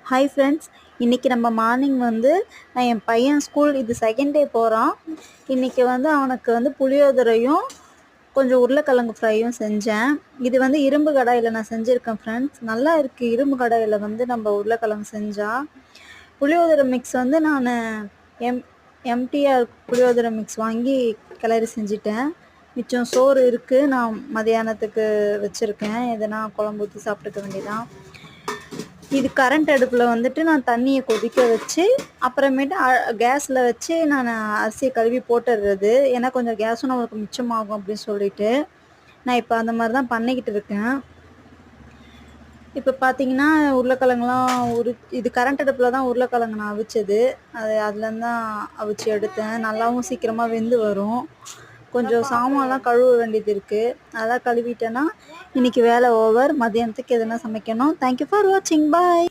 Hi friends, இன்றைக்கி நம்ம morning வந்து நான் என் பையன் ஸ்கூல் இது செகண்ட் டே போகிறான். இன்றைக்கி வந்து அவனுக்கு வந்து புளியோதரையும் கொஞ்சம் உருளைக்கிழங்கு ஃப்ரையும் செஞ்சேன். இது வந்து இரும்பு கடாயில் நான் செஞ்சுருக்கேன் ஃப்ரெண்ட்ஸ். நல்லா இருக்குது இரும்பு கடாயில் வந்து நம்ம உருளைக்கிழங்கு செஞ்சால். புளியோதரை மிக்ஸ் வந்து நான் எம் எம்டிஆர் புளியோதரை மிக்ஸ் வாங்கி கிளறி செஞ்சிட்டேன். மிச்சம் சோறு இருக்குது, நான் மதியானத்துக்கு வச்சுருக்கேன். எதனா குழம்பு ஊற்றி சாப்பிட்டுக்க வேண்டியதான். இது கரண்ட் அடுப்பில் வந்துட்டு நான் தண்ணியை கொதிக்க வச்சு அப்புறமேட்டு கேஸில் வச்சு நான் அரிசியை கழுவி போட்டுடுறது. ஏன்னா கொஞ்சம் கேஸும் நம்மளுக்கு மிச்சமாகும் அப்படின்னு சொல்லிட்டு நான் இப்போ அந்த மாதிரி தான் பண்ணிக்கிட்டு இருக்கேன். இப்போ பார்த்தீங்கன்னா உருளைக்கிழங்குலாம் இது கரண்ட் அடுப்பில் தான் உருளைக்கிழங்கு நான் அவிச்சது. அதுலேருந்து தான் அவிச்சு எடுத்தேன். நல்லாவும் சீக்கிரமாக வெந்து வரும். கொஞ்சம் சாமான்லாம் கழுவ வேண்டியது இருக்குது, அதெல்லாம் கழுவிட்டேன்னா இன்றைக்கி வேலை ஓவர். மதியானத்துக்கு எதுனா சமைக்கணும். தேங்க்யூ ஃபார் வாட்சிங். பாய்.